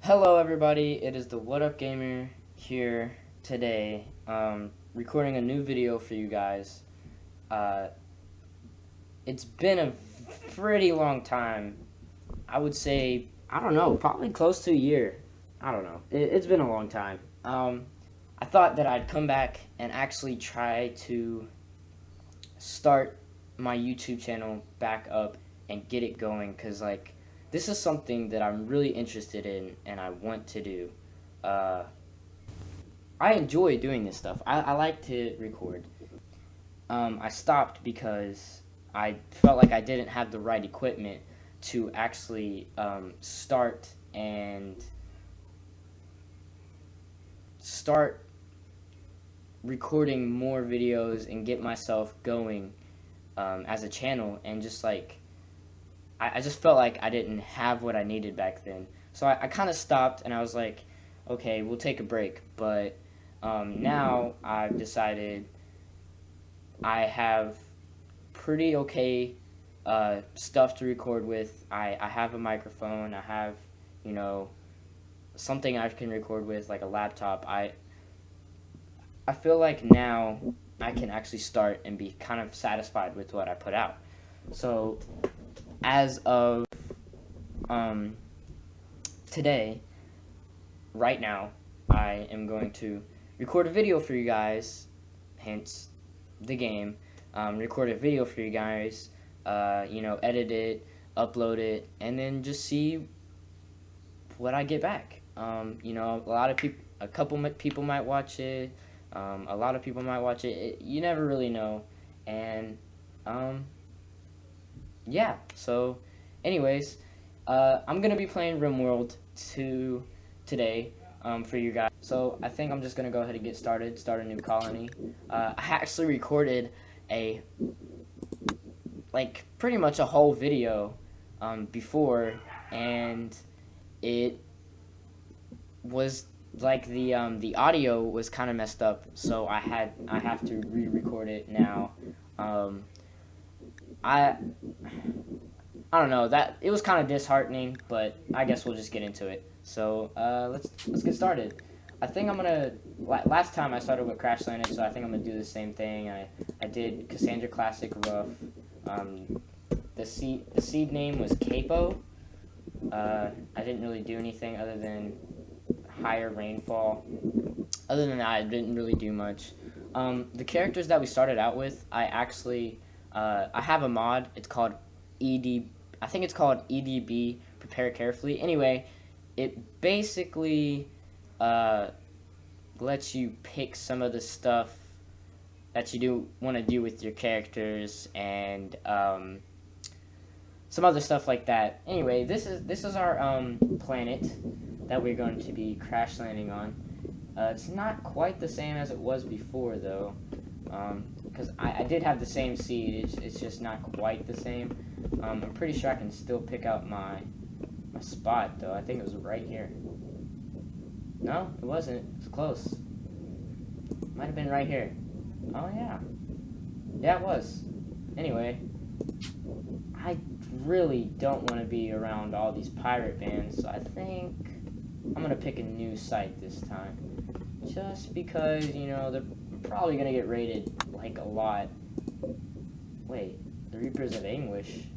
Hello everybody, it is the What Up Gamer here today, recording a new video for you guys. It's been a pretty long time. I would say, I don't know, probably close to a year. I don't know. It's been a long time. I thought that I'd come back and actually try to start my YouTube channel back up and get it going, because this is something that I'm really interested in and I want to do. I enjoy doing this stuff. I like to record. I stopped because I felt like I didn't have the right equipment to actually start recording more videos and get myself going as a channel, and just I just felt like I didn't have what I needed back then. So I kind of stopped and I was like, okay, we'll take a break. But now I've decided I have pretty okay stuff to record with. I have a microphone. I have, something I can record with, like a laptop. I feel like now I can actually start and be kind of satisfied with what I put out. So as of today, right now, I am going to record a video for you guys, hence the game. Record a video for you guys, edit it, upload it, and then just see what I get back. A couple people might watch it, a lot of people might watch it. You never really know, and yeah, so anyways, I'm going to be playing Rimworld 2 today for you guys. So I think I'm just going to go ahead and get started, start a new colony. I actually recorded pretty much a whole video before, and it was the audio was kind of messed up, so I have to re-record it now. I don't know, that it was kind of disheartening, but I guess we'll just get into it. So let's get started. I think I'm gonna. Last time I started with Crash Landed, so I think I'm gonna do the same thing. I did Cassandra Classic Rough. The seed name was Capo. I didn't really do anything other than higher rainfall. Other than that, I didn't really do much. The characters that we started out with, I have a mod. It's called I think it's called EDB, Prepare Carefully. Anyway, it basically lets you pick some of the stuff that you do want to do with your characters, and some other stuff like that. Anyway, this is our planet that we're going to be crash landing on. It's not quite the same as it was before, though, because I did have the same seed. It's just not quite the same. I'm pretty sure I can still pick out my spot, though. I think it was right here. No, it wasn't. It's close. Might have been right here. Oh, yeah. Yeah, it was. Anyway, I really don't want to be around all these pirate bands, so I think I'm going to pick a new site this time. Just because, they're probably going to get raided, a lot. Wait, the Reapers of Anguish.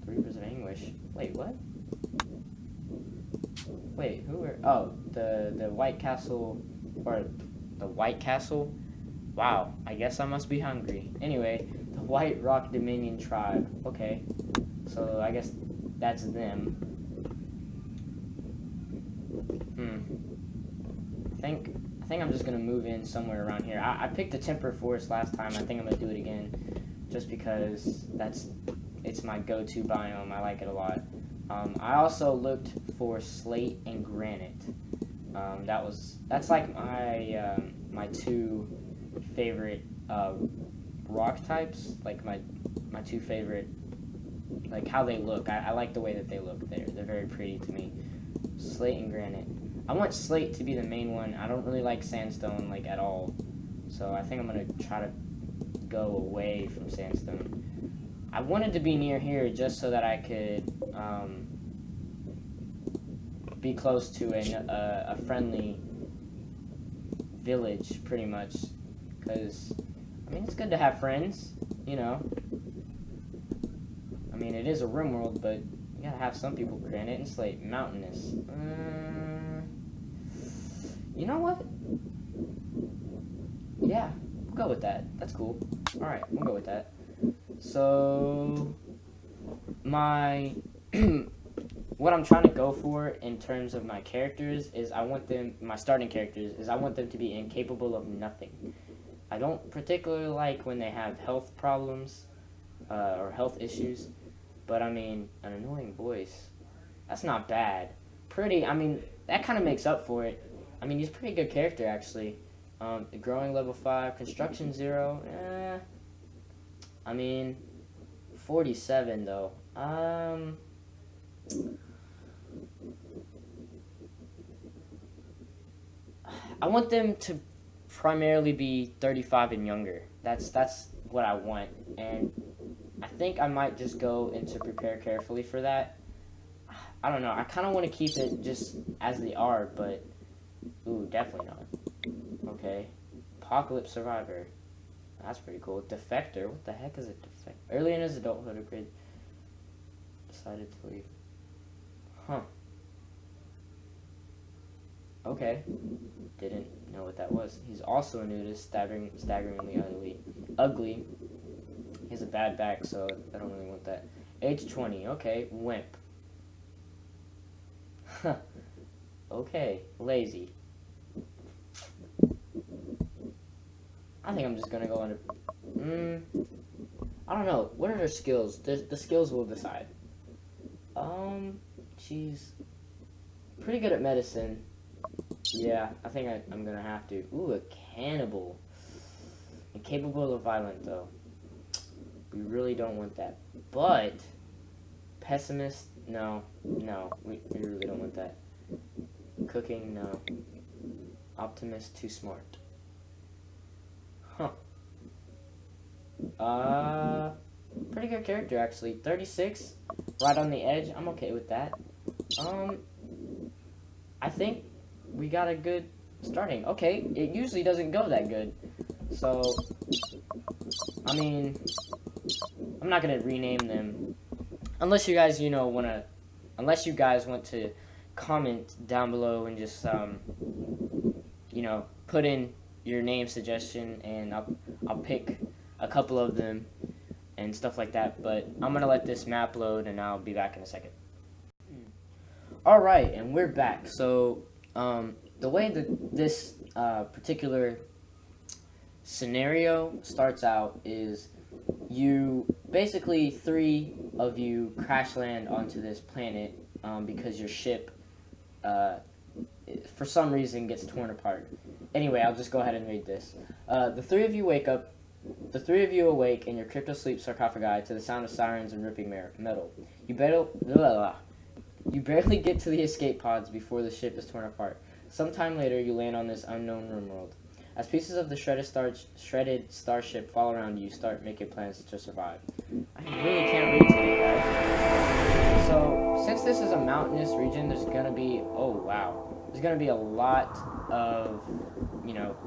The Reapers of Anguish. Wait, what? Wait, who are... Oh, the White Castle... Or the White Castle? Wow, I guess I must be hungry. Anyway, the White Rock Dominion Tribe. Okay, so I guess that's them. I think I'm just gonna move in somewhere around here. I picked the Temperate Forest last time. I think I'm gonna do it again, just because it's my go-to biome. I like it a lot. I also looked for slate and granite. That's like my two favorite rock types. Like my two favorite, like how they look. I like the way that they look. They're very pretty to me. Slate and granite. I want slate to be the main one. I don't really like sandstone at all. So I think I'm gonna try to go away from sandstone. I wanted to be near here just so that I could be close to a friendly village, pretty much. Because, I mean, it's good to have friends, you know. I mean, it is a Rimworld, but you gotta have some people. Granite and slate, mountainous. You know what? Yeah, we'll go with that. That's cool. Alright, we'll go with that. So, my... what I'm trying to go for in terms of my characters is I want them, my starting characters, is I want them to be incapable of nothing. I don't particularly like when they have health problems or health issues, but I mean, an annoying voice, that's not bad. Pretty, I mean, that kind of makes up for it. I mean, he's a pretty good character, actually. Growing level 5, construction 0, I mean, 47, though. I want them to primarily be 35 and younger. That's what I want, and I think I might just go into prepare carefully for that. I don't know. I kind of want to keep it just as they are, but ooh, definitely not. Okay, Apocalypse Survivor. That's pretty cool. Defector. What the heck is a defector? Early in his adulthood, a kid decided to leave. Huh. Okay. Didn't know what that was. He's also a nudist, staggeringly ugly. He has a bad back, so I don't really want that. Age 20. Okay. Wimp. Huh. Okay. Lazy. I think I'm just gonna go into... I don't know. What are their skills? The skills will decide. She's pretty good at medicine. Yeah, I think I'm gonna have to. Ooh, a cannibal. Incapable of violence, though. We really don't want that. But, pessimist, no. No, we really don't want that. Cooking, no. Optimist, too smart. Huh. Pretty good character, actually. 36, right on the edge. I'm okay with that. I think we got a good starting. Okay, it usually doesn't go that good. So, I mean, I'm not gonna rename them. Unless you guys, unless you guys want to comment down below and just, put in your name suggestion, and I'll pick a couple of them and stuff like that. But I'm gonna let this map load, and I'll be back in a second. Alright, and we're back. So, the way that this particular scenario starts out is basically 3 of you crash land onto this planet because your ship, for some reason, gets torn apart. Anyway, I'll just go ahead and read this. The 3 of you awake in your crypto-sleep sarcophagi to the sound of sirens and ripping metal. You barely get to the escape pods before the ship is torn apart. Sometime later, you land on this unknown Rimworld. As pieces of the shredded starship fall around you, start making plans to survive. I really can't read today, guys. So, since this is a mountainous region, there's gonna be, there's gonna be a lot of,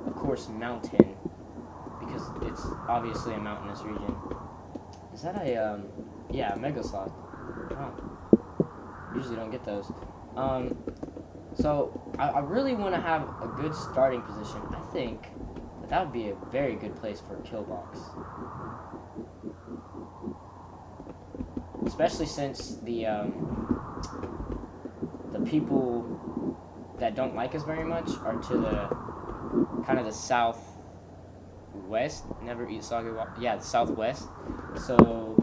of course, mountain, because it's obviously a mountainous region. Is that a, yeah, Mega Sloth. Oh. Usually don't get those. So, I really want to have a good starting position. I think that would be a very good place for a kill box. Especially since the people that don't like us very much are to the kind of the southwest. Never eat soggy walk. Yeah, the southwest. So,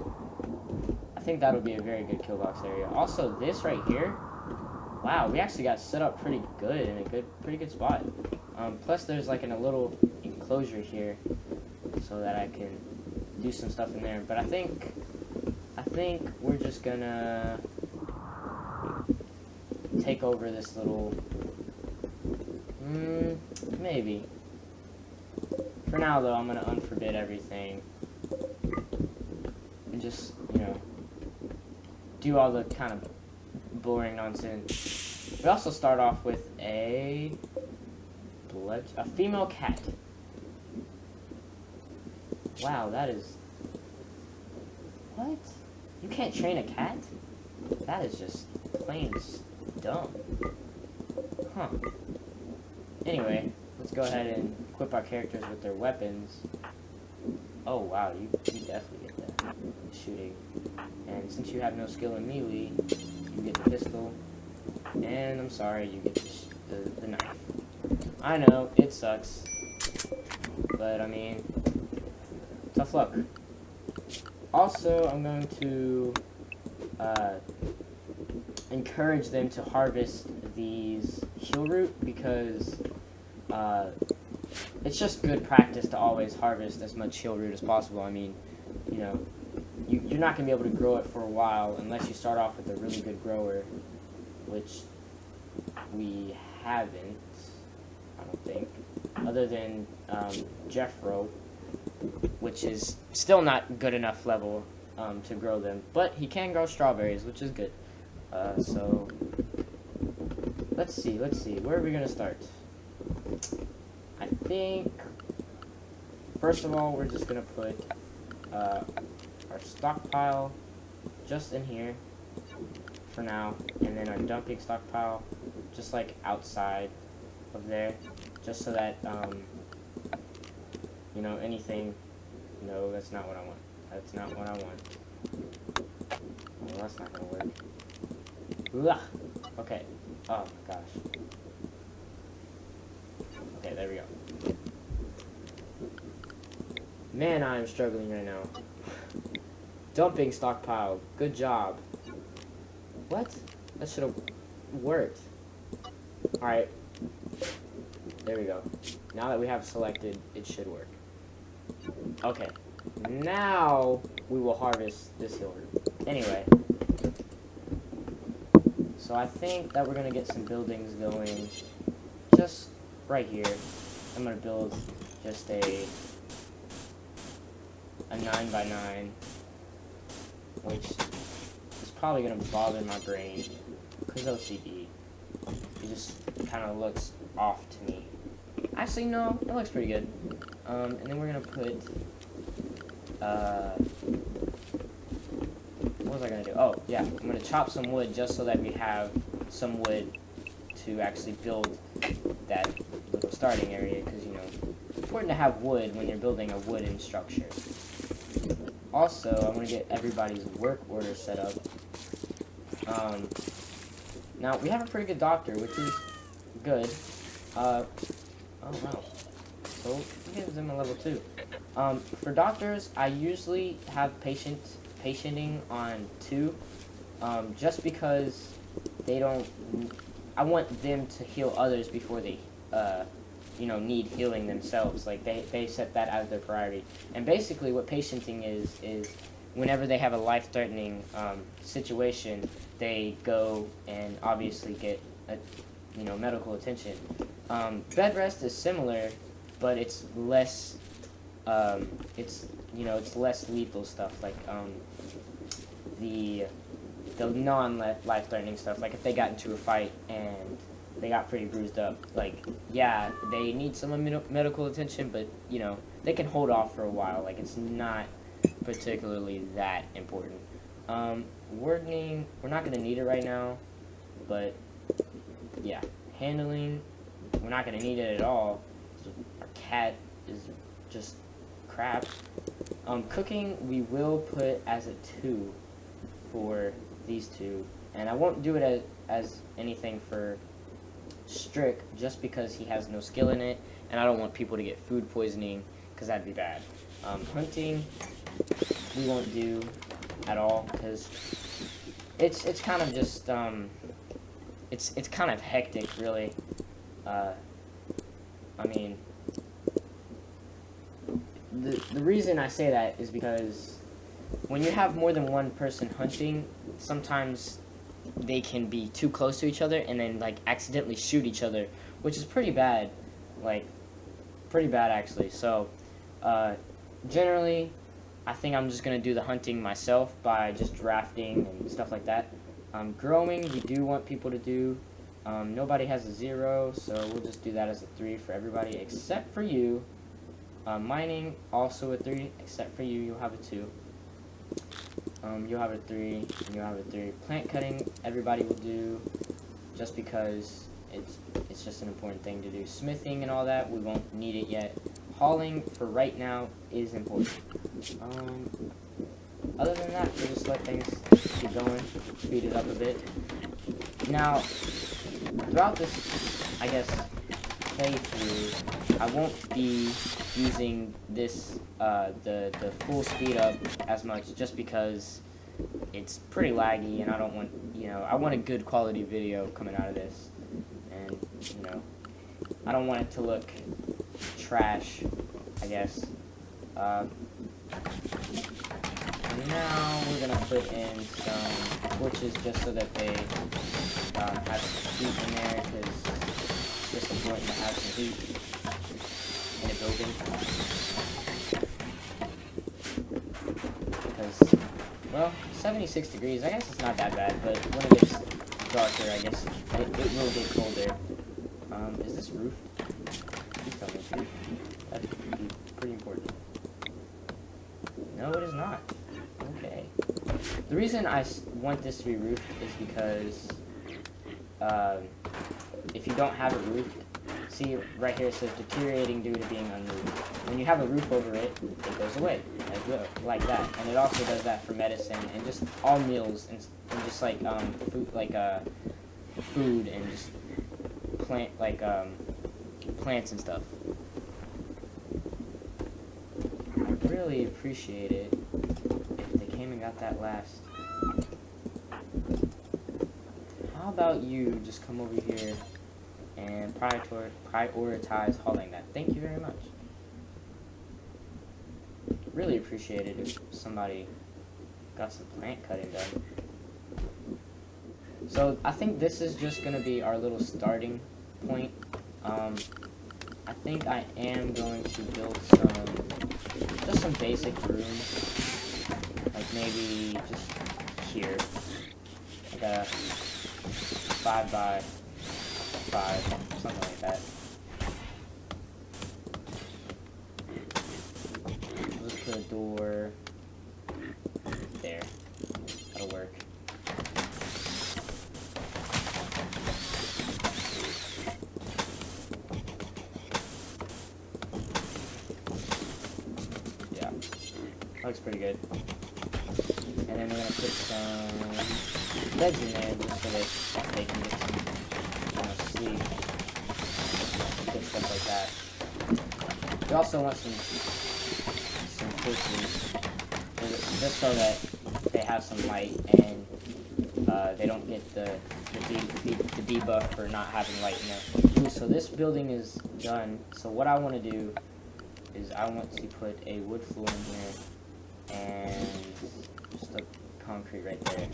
I think that would be a very good kill box area. Also, this right here. Wow, we actually got set up pretty good in a pretty good spot. Plus, there's like a little enclosure here, so that I can do some stuff in there. But I think we're just gonna take over this little. Maybe. For now, though, I'm gonna unforbid everything and just do all the kind of boring nonsense. We also start off with a female cat. Wow, that is... What? You can't train a cat? That is just plain dumb. Huh. Anyway, let's go ahead and equip our characters with their weapons. Oh wow, you definitely get that. Shooting. And since you have no skill in melee, you get the pistol. And I'm sorry, you get the knife. I know, it sucks. But I mean, tough luck. Also, I'm going to encourage them to harvest these heal root because it's just good practice to always harvest as much heal root as possible. I mean, you know, you're not going to be able to grow it for a while unless you start off with a really good grower, which we haven't, I don't think, other than Jeffro, which is still not good enough level to grow them, but he can grow strawberries, which is good. So let's see, where are we gonna start? I think first of all we're just gonna put our stockpile just in here for now, and then our dumping stockpile just like outside of there, just so that you know, anything. No, that's not what I want. That's not what I want. Well, that's not gonna work. Ugh. Okay. Oh my gosh. Okay, there we go. Man, I am struggling right now. Dumping stockpile. Good job. What? That should have worked. Alright. There we go. Now that we have selected, it should work. Okay. Now we will harvest this heal root. Anyway. So I think that we're going to get some buildings going just right here. I'm going to build just a 9x9, which is probably going to bother my brain because OCD. It just kind of looks off to me. Actually, no, it looks pretty good. And then we're going to put, what was I going to do? Oh, yeah, I'm going to chop some wood just so that we have some wood to actually build that little starting area, because, you know, it's important to have wood when you're building a wooden structure. Also, I'm going to get everybody's work order set up. Now, we have a pretty good doctor, which is good. Oh, wow. So, we give them a level 2. For doctors, I usually have patienting on 2, just because they don't... I want them to heal others before they, you know, need healing themselves. Like, they set that as their priority. And basically, what patienting is whenever they have a life-threatening situation, they go and obviously get, you know, medical attention. Bed rest is similar, but it's less, it's less lethal stuff, like, the non-life-threatening stuff, like if they got into a fight and they got pretty bruised up, like, yeah, they need some medical attention, but, you know, they can hold off for a while, like, it's not particularly that important. Wardening, we're not going to need it right now, but, yeah, handling, we're not going to need it at all. Our cat is just crap. Cooking, we will put as a 2 for these two, and I won't do it as anything for Strick, just because he has no skill in it, and I don't want people to get food poisoning, because that'd be bad. Hunting, we won't do at all, because it's kind of just, it's kind of hectic, really. I mean, the reason I say that is because when you have more than one person hunting, sometimes they can be too close to each other and then, like, accidentally shoot each other, which is pretty bad. Like, pretty bad, actually. So, generally, I think I'm just going to do the hunting myself by just drafting and stuff like that. Growing, we do want people to do, Nobody has a 0, so we'll just do that as a 3 for everybody except for you. Mining, also a 3, except for you, you'll have a 2. You'll have a 3, and you'll have a 3. Plant cutting, everybody will do, just because it's just an important thing to do. Smithing and all that, we won't need it yet. Hauling, for right now, is important. Other than that, we'll just let things keep going, speed it up a bit. Now, throughout this, I guess, playthrough, I won't be using this, the full speed up as much, just because it's pretty laggy, and I don't want, I want a good quality video coming out of this, and, I don't want it to look trash, I guess. Now we're gonna put in some torches just so that they have some heat in there, because it's just important to have some heat in a building. Because, well, 76 degrees, I guess it's not that bad, but when it gets darker, I guess it will get colder. Is this roofed? Please tell me it's roofed. That would be pretty important. No, it is not. Okay. The reason I want this to be roofed is because if you don't have it roofed, see right here it says deteriorating due to being unroofed. When you have a roof over it, it goes away, like that. And it also does that for medicine and just all meals and just like food and just plants and stuff. I really appreciate it if they came and got that last. How about you just come over here and prioritize hauling that? Thank you very much. Really appreciate it if somebody got some plant cutting done. So I think this is just going to be our little starting point. I think I am going to build just some basic rooms, like maybe just here, like a 5 by 5, something like that. I'll just put a door there. That'll work. Looks pretty good. And then we're going to put some beds in there just so that they can get some sleep. Good stuff like that. We also want some torches just so that they have some light and they don't get the debuff for not having light in there. Ooh, so this building is done. So what I want to do is I want to put a wood floor in here. And just a concrete right there.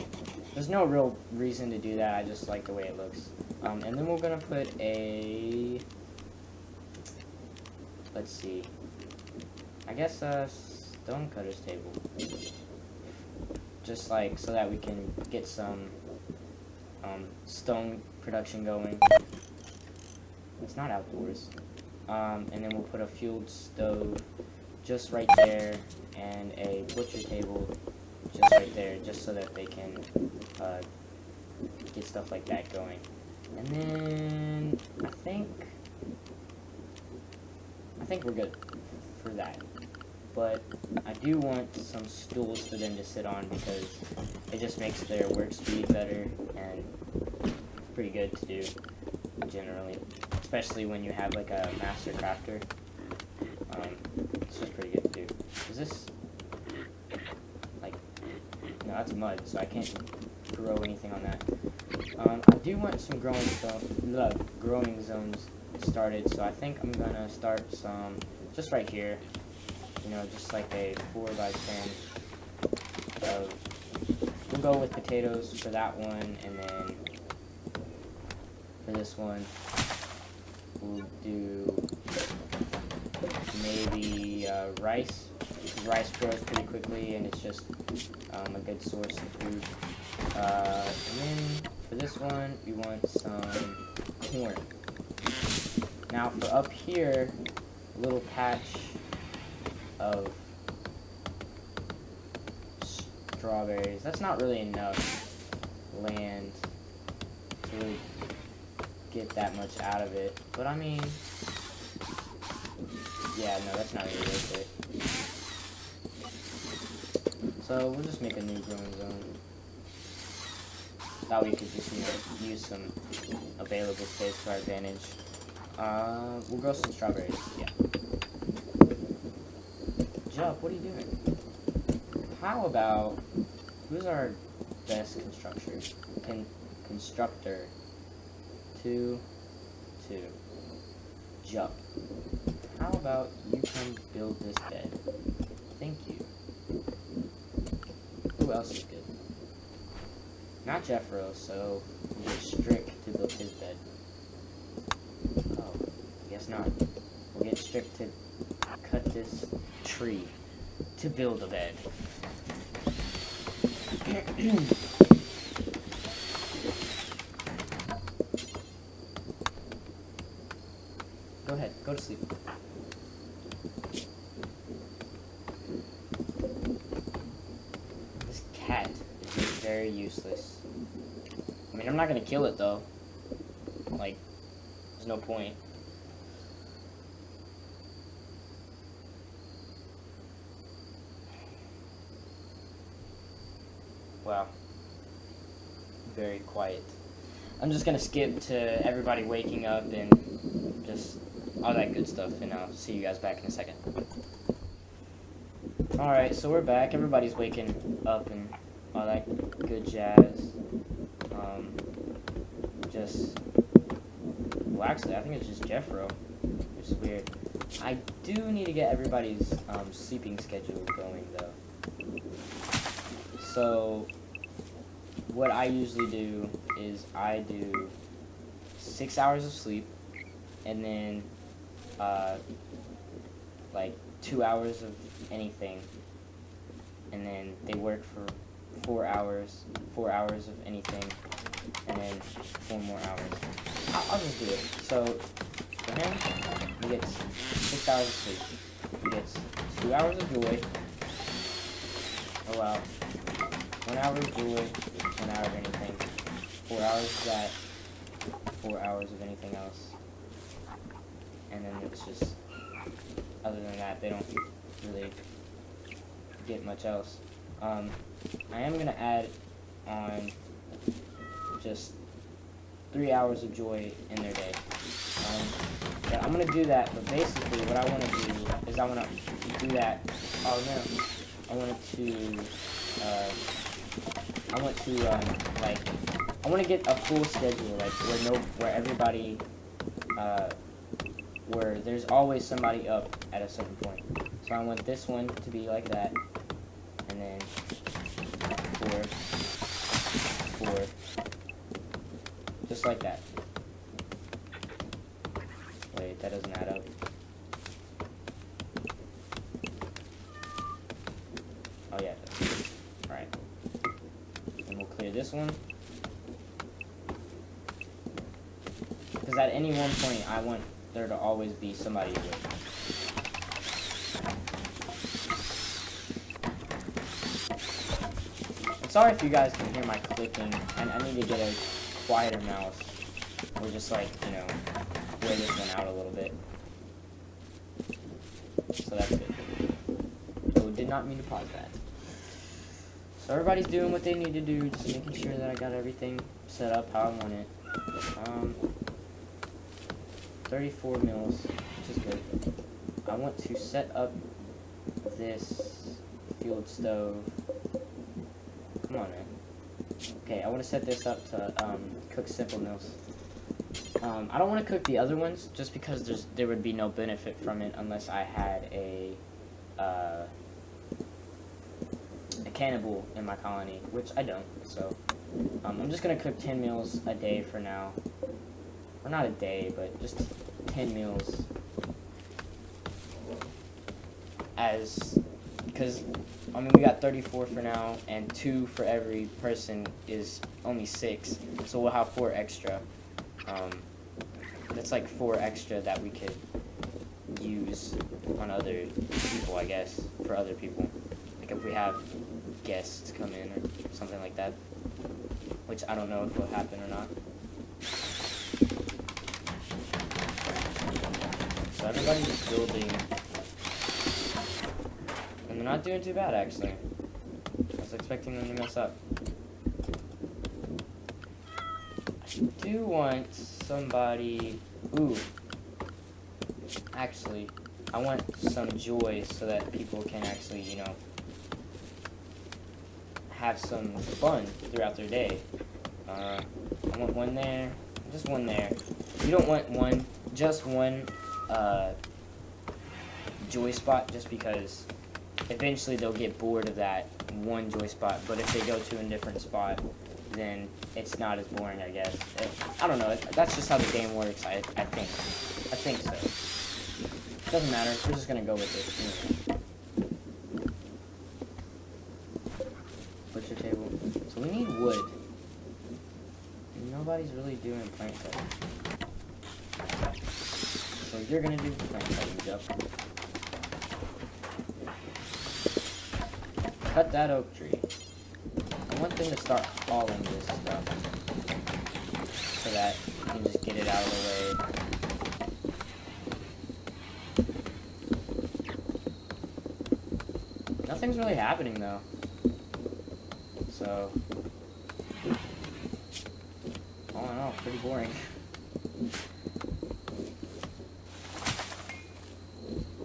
There's no real reason to do that, I just like the way it looks. And then we're gonna put a, let's see, I guess a stone cutter's table. Just like so that we can get some stone production going. It's not outdoors. And then we'll put a fueled stove just right there, and a butcher table just right there, just so that they can get stuff like that going. And then I think we're good for that. But I do want some stools for them to sit on because it just makes their work speed better, and it's pretty good to do generally, especially when you have like a master crafter. It's just pretty good to do. Is this like, no, that's mud, so I can't grow anything on that. I do want some growing zones started, so I think I'm gonna start some just right here. Just like a 4 by 10. We'll go with potatoes for that one, and then for this one, we'll do maybe rice. Rice grows pretty quickly, and it's just a good source of food. And then for this one, we want some corn. Now for up here, a little patch of strawberries. That's not really enough land to really get that much out of it. But I mean, yeah, no, that's not really worth it. So we'll just make a new growing zone. Thought we could just, use some available space to our advantage. We'll grow some strawberries, yeah. Jup, what are you doing? How about, who's our best constructor? 2, 2. Jup. How about you come build this bed? Thank you. Who else is good? Not Jeffro, so we'll get Strick to build his bed. Oh, I guess not. We'll get Strick to cut this tree to build a bed. Go ahead, go to sleep. This cat is just very useless. I mean, I'm not gonna kill it though. Like, there's no point. Wow. Very quiet. I'm just gonna skip to everybody waking up and just all that good stuff, and I'll see you guys back in a second. Alright, so we're back. Everybody's waking up and all that good jazz. Well, actually, I think it's just Jeffro, which is weird. I do need to get everybody's sleeping schedule going, though. So, what I usually do is I do 6 hours of sleep, and then, like, 2 hours of anything, and then they work for 4 hours of anything, and then 4 more hours. I'll just do it. So, for him, he gets 6 hours of sleep. He gets 2 hours of joy. Oh wow. 1 hour of joy, 1 hour of anything. 4 hours of that, 4 hours of anything else. And then it's just, other than that, they don't really get much else. I am going to add on just 3 hours of joy in their day. Yeah, I'm going to do that, but basically what I want to do is I want to do that, oh no, I want to get a full schedule, like, where everybody, where there's always somebody up at a certain point. So I want this one to be like that, and then 4, 4, just like that. Wait, that doesn't add up. Oh yeah, it does. Alright. And we'll clear this one. Because at any one point, I want there to always be somebody with. I'm sorry if you guys can hear my clicking. I need to get a quieter mouse. Or just like, wear this one out a little bit. So that's good. So did not mean to pause that. So everybody's doing what they need to do, just making sure that I got everything set up how I want it. 34 mils, which is good. I want to set up this field stove. Come on, man. Okay, I want to set this up to cook simple meals. I don't want to cook the other ones just because there would be no benefit from it unless I had a cannibal in my colony, which I don't. So I'm just gonna cook 10 meals a day for now, or not a day, but just 10 meals as because I mean we got 34 for now, and 2 for every person is only 6, so we'll have 4 extra. That's like 4 extra that we could use on other people, I guess, for other people. Like if we have guests come in or something like that, which I don't know if will happen or not. So everybody's building, and they're not doing too bad actually. I was expecting them to mess up. I do want somebody, actually, I want some joy so that people can actually, you know, have some fun throughout their day. I want one there, just one there. You don't want one, just one joy spot, just because eventually they'll get bored of that one joy spot. But if they go to a different spot, then it's not as boring, I guess. I don't know. That's just how the game works. I think so. Doesn't matter. We're just gonna go with it. Anyway. Butcher table. So we need wood. Nobody's really doing plant cutting. So you're gonna do plant cutting, Jeff. Cut that oak tree. I want them to start hauling this stuff so that you can just get it out of the way. Nothing's really happening though. So, all in all, pretty boring.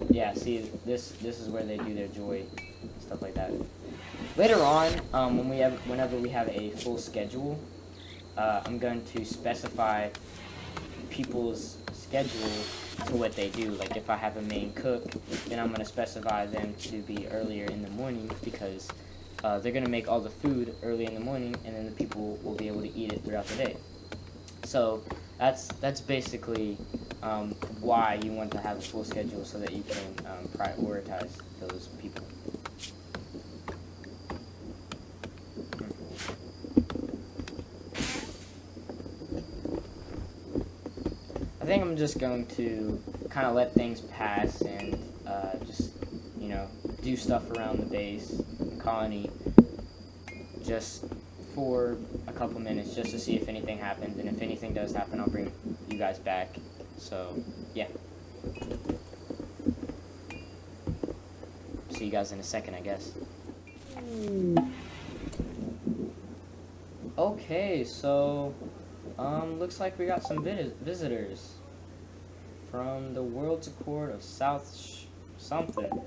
Yeah, see, this is where they do their joy, stuff like that. Later on, whenever we have a full schedule, I'm going to specify people's schedule to what they do. Like if I have a main cook, then I'm going to specify them to be earlier in the morning because they're going to make all the food early in the morning, and then the people will be able to eat it throughout the day. So that's basically why you want to have a full schedule, so that you can prioritize those people. I think I'm just going to kind of let things pass and just, you know, do stuff around the base and colony just for a couple minutes, just to see if anything happens, and if anything does happen, I'll bring you guys back. So, yeah. See you guys in a second, I guess. Okay, so looks like we got some visitors from the World's Accord of something.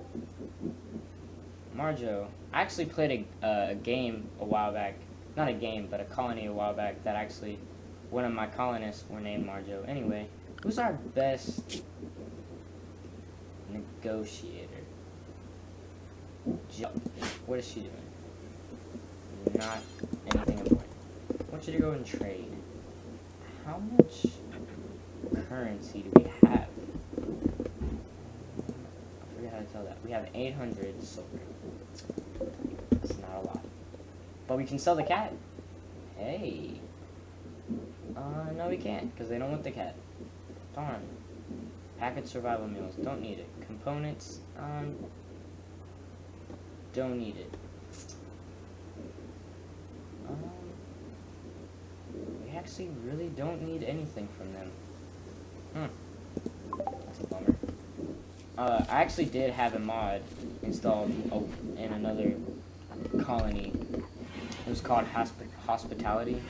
Marjo. I actually played a game a while back. Not a game, but a colony a while back that actually one of my colonists were named Marjo. Anyway, who's our best negotiator? What is she doing? Not anything important. I want you to go and trade. How much currency do we have? I forget how to tell that. We have 800 silver. That's not a lot. But we can sell the cat. Hey. No we can't, because they don't want the cat. Darn. Packaged survival meals. Don't need it. Components. Don't need it. We actually really don't need anything from them. That's a bummer. I actually did have a mod installed in another colony. It was called Hospitality,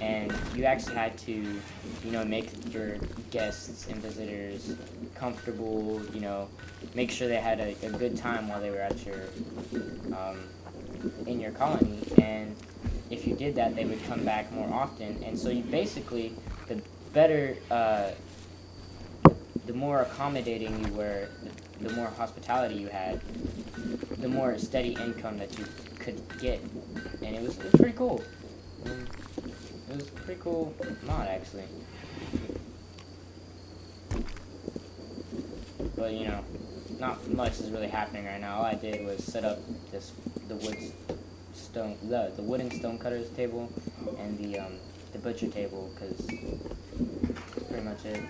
and you actually had to, you know, make your guests and visitors comfortable, you know, make sure they had a good time while they were at your, in your colony, and if you did that, they would come back more often, and so you basically, the better, the more accommodating you were, the more hospitality you had, the more steady income that you could get, and it was pretty cool. It was a pretty cool mod, actually. But, you know, not much is really happening right now. All I did was set up the wooden stone cutters table and the butcher table, because that's pretty much it.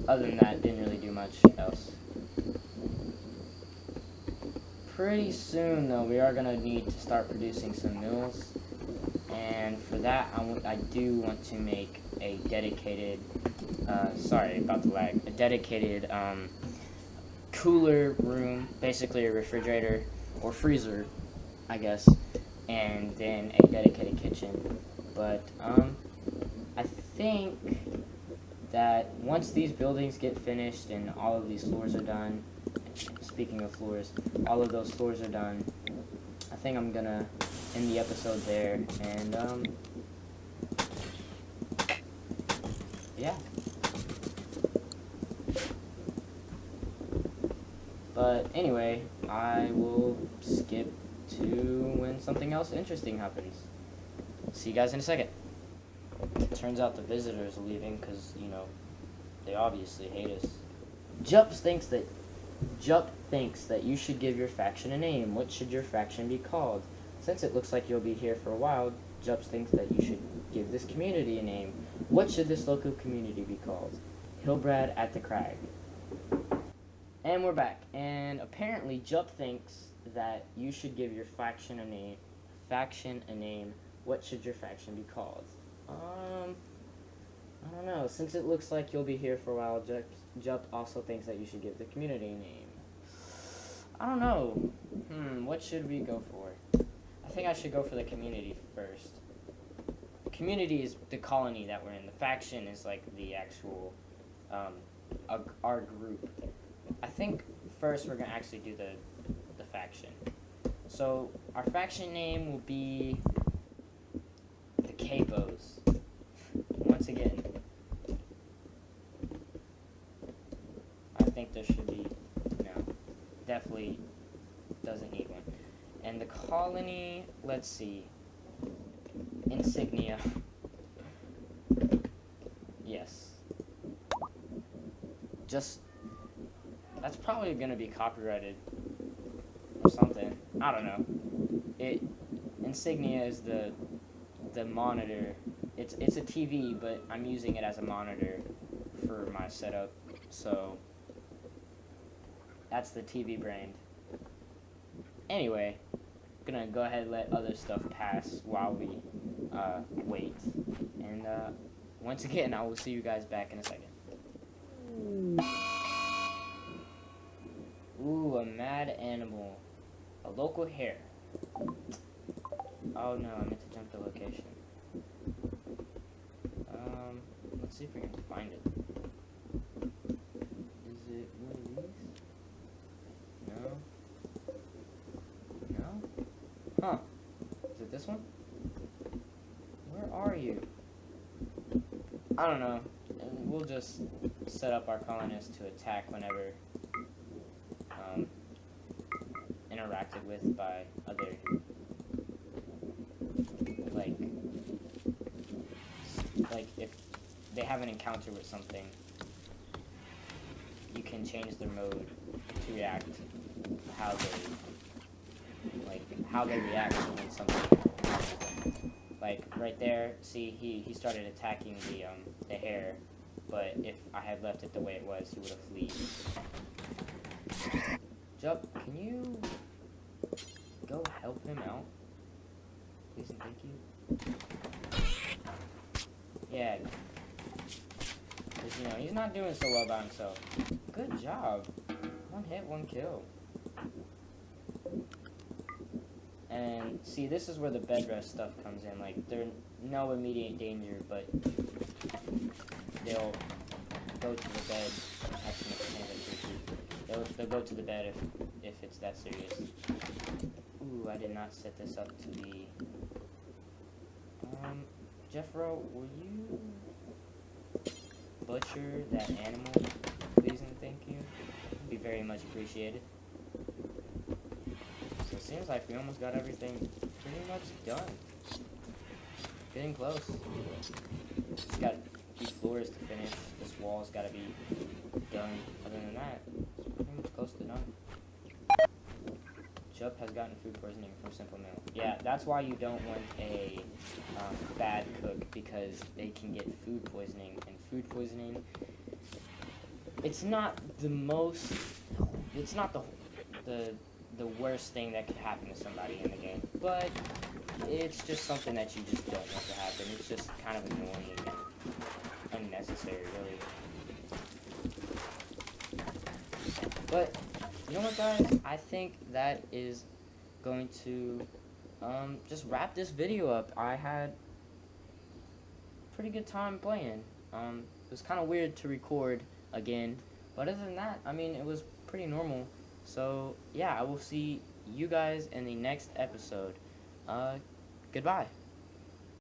Other than that, didn't really do much else. Pretty soon, though, we are gonna need to start producing some mills, and for that, I do want to make a dedicated. Sorry about the lag. A dedicated cooler room, basically a refrigerator or freezer, I guess, and then a dedicated kitchen. But I think that once these buildings get finished and all of these floors are done, speaking of floors, all of those floors are done, I think I'm gonna end the episode there, and yeah. But anyway, I will skip to when something else interesting happens. See you guys in a second. Turns out the visitors are leaving because, you know, they obviously hate us. Jup thinks that you should give your faction a name. What should your faction be called? Since it looks like you'll be here for a while, Jup thinks that you should give this community a name. What should this local community be called? Hillbrad at the Crag. And we're back. And apparently Jup thinks that you should give your faction a name. What should your faction be called? I don't know. Since it looks like you'll be here for a while, Jup also thinks that you should give the community a name. I don't know. What should we go for? I think I should go for the community first. Community is the colony that we're in. The faction is like the actual, our group. I think first we're gonna actually do the faction. So our faction name will be the Capos. Once again, I think there should be, no, definitely doesn't need one. And the colony, let's see, insignia. Yes. Just, that's probably gonna be copyrighted or something. I don't know. Insignia is the monitor. It's a TV, but I'm using it as a monitor for my setup. So that's the TV brand. Anyway, I'm gonna go ahead and let other stuff pass while we wait. And once again, I will see you guys back in a second. Ooh, a mad animal. A local hare. Oh no, I meant to jump the location. Let's see if we can find it. Is it one of these? No? No? Huh. Is it this one? Where are you? I don't know. We'll just set up our colonists to attack whenever interacted with by other, like if they have an encounter with something, you can change their mode to react how they react when something happens to them. Like right there, see, he started attacking the hare, but if I had left it the way it was, he would have fled. Jup, can you go help him out? Please and thank you. Yeah. Because, you know, he's not doing so well by himself. Good job. One hit, one kill. And, see, this is where the bed rest stuff comes in. Like, they're no immediate danger, but they'll go to the bed. Actually, they'll go to the bed if it's that serious. Ooh, I did not set this up to be... Jeffro, will you butcher that animal, please and thank you? Be very much appreciated. So it seems like we almost got everything pretty much done. Getting close. Just got a few floors to finish. This wall's gotta be done. Other than that, it's pretty much close to done. Jup has gotten food poisoning from simple meal. Yeah, that's why you don't want a bad cook, because they can get food poisoning, and food poisoning, it's not the most, it's not the worst thing that could happen to somebody in the game, but it's just something that you just don't want to happen. It's just kind of annoying and unnecessary, really. But you know what, guys? I think that is going to just wrap this video up. I had a pretty good time playing. It was kind of weird to record again, but other than that, I mean, it was pretty normal. So yeah, I will see you guys in the next episode. Goodbye.